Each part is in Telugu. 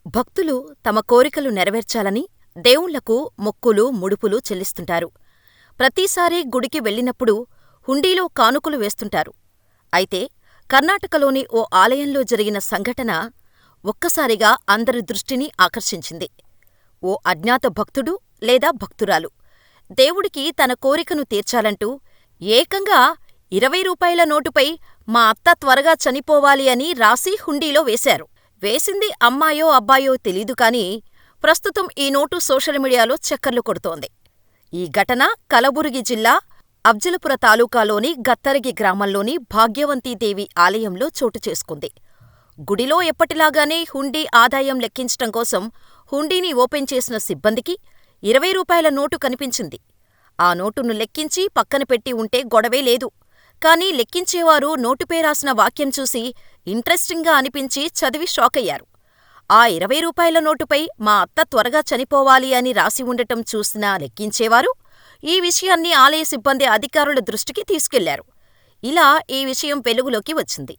భక్తులు తమ కోరికలు నెరవేర్చాలని దేవుళ్లకు మొక్కులు, ముడుపులు చెల్లిస్తుంటారు. ప్రతిసారీ గుడికి వెళ్ళినప్పుడు హుండీలో కానుకలు వేస్తుంటారు. అయితే కర్ణాటకలోని ఓ ఆలయంలో జరిగిన సంఘటన ఒక్కసారిగా అందరి దృష్టిని ఆకర్షించింది. ఓ అజ్ఞాత భక్తుడు లేదా భక్తురాలు దేవుడికి తన కోరికను తీర్చాలంటూ ఏకంగా 20 రూపాయల నోటుపై "మా అత్త త్వరగా చనిపోవాలి" అని రాసి హుండీలో వేశారు. వేసింది అమ్మాయో అబ్బాయో తెలీదు కానీ ప్రస్తుతం ఈ నోటు సోషల్ మీడియాలో చక్కర్లు కొడుతోంది. ఈ ఘటన కలబురగి జిల్లా అఫ్జలుపుర తాలూకాలోని గత్తరగి గ్రామంలోని భాగ్యవంతీదేవి ఆలయంలో చోటుచేసుకుంది. గుడిలో ఎప్పటిలాగానే హుండీ ఆదాయం లెక్కించటం కోసం హుండీని ఓపెన్ చేసిన సిబ్బందికి 20 రూపాయల నోటు కనిపించింది. ఆ నోటును లెక్కించి పక్కన పెట్టి ఉంటే గొడవే లేదు. కానీ లెక్కించేవారు నోటుపై రాసిన వాక్యం చూసి ఇంట్రెస్టింగ్గా అనిపించి చదివి షాకయ్యారు. ఆ 20 రూపాయల నోటుపై "మా అత్త త్వరగా చనిపోవాలి" అని రాసి ఉండటం చూసిన లెక్కించేవారు ఈ విషయాన్ని ఆలయ సిబ్బంది అధికారుల దృష్టికి తీసుకెళ్లారు. ఇలా ఈ విషయం వెలుగులోకి వచ్చింది.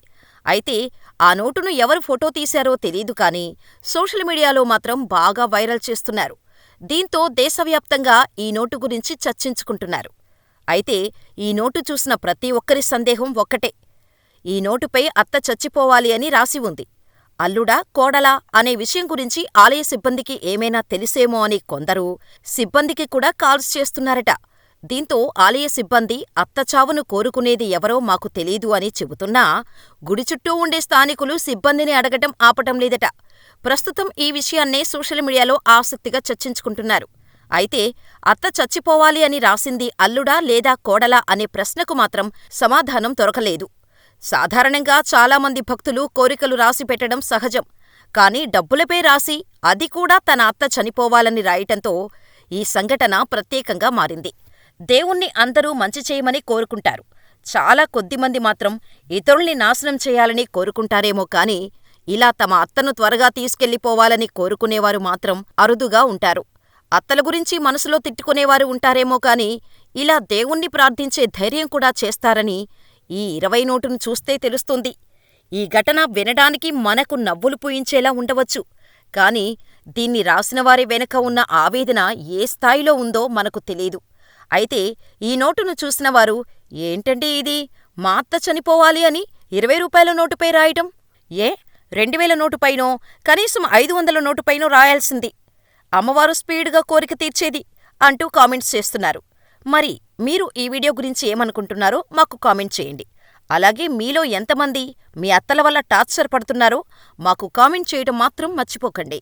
అయితే ఆ నోటును ఎవరు ఫోటో తీశారో తెలీదు కానీ సోషల్ మీడియాలో మాత్రం బాగా వైరల్ చేస్తున్నారు. దీంతో దేశవ్యాప్తంగా ఈ నోటు గురించి చర్చించుకుంటున్నారు. అయితే ఈ నోటు చూసిన ప్రతి ఒక్కరి సందేహం ఒక్కటే. ఈ నోటుపై "అత్త చచ్చిపోవాలి" అని రాసి ఉంది. అల్లుడా, కోడలా అనే విషయం గురించి ఆలయ సిబ్బందికి ఏమైనా తెలిసేమో అని కొందరు సిబ్బందికి కూడా కాల్స్ చేస్తున్నారట. దీంతో ఆలయ సిబ్బంది అత్త చావును కోరుకునేది ఎవరో మాకు తెలీదు అని చెబుతున్నా గుడి చుట్టూ ఉండే స్థానికులు సిబ్బందిని అడగటం ఆపటం లేదట. ప్రస్తుతం ఈ విషయాన్నే సోషల్ మీడియాలో ఆసక్తిగా చర్చించుకుంటున్నారు. అయితే అత్త చచ్చిపోవాలి అని రాసింది అల్లుడా లేదా కోడలా అనే ప్రశ్నకు మాత్రం సమాధానం దొరకలేదు. సాధారణంగా చాలామంది భక్తులు కోరికలు రాసి పెట్టడం సహజం. కానీ డబ్బులపై రాసి అది కూడా తన అత్త చనిపోవాలని రాయటంతో ఈ సంఘటన ప్రత్యేకంగా మారింది. దేవుణ్ణి అందరూ మంచి చేయమని కోరుకుంటారు. చాలా కొద్దిమంది మాత్రం ఇతరుల్ని నాశనం చేయాలని కోరుకుంటారేమో కానీ ఇలా తమ అత్తను త్వరగా తీసుకెళ్ళిపోవాలని కోరుకునేవారు మాత్రం అరుదుగా ఉంటారు. అత్తల గురించి మనసులో తిట్టుకునేవారు ఉంటారేమో కానీ ఇలా దేవుణ్ణి ప్రార్థించే ధైర్యం కూడా చేస్తారని ఈ 20 నోటును చూస్తే తెలుస్తుంది. ఈ ఘటన వినడానికి మనకు నవ్వులు పూయించేలా ఉండవచ్చు. కానీ దీన్ని రాసినవారి వెనుక ఉన్న ఆవేదన ఏ స్థాయిలో ఉందో మనకు తెలీదు. అయితే ఈ నోటును చూసినవారు "ఏంటండి ఇది, మా అత్త చనిపోవాలి అని 20 రూపాయల నోటుపై రాయటం? 2000 నోటుపైనో కనీసం 500 నోటుపైనో రాయాల్సింది. అమ్మవారు స్పీడ్గా కోరిక తీర్చేది" అంటూ కామెంట్స్ చేస్తున్నారు. మరి మీరు ఈ వీడియో గురించి ఏమనుకుంటున్నారో మాకు కామెంట్ చేయండి. అలాగే మీలో ఎంతమంది మీ అత్తల వల్ల టార్చర్ పడుతున్నారో మాకు కామెంట్ చేయడం మాత్రం మర్చిపోకండి.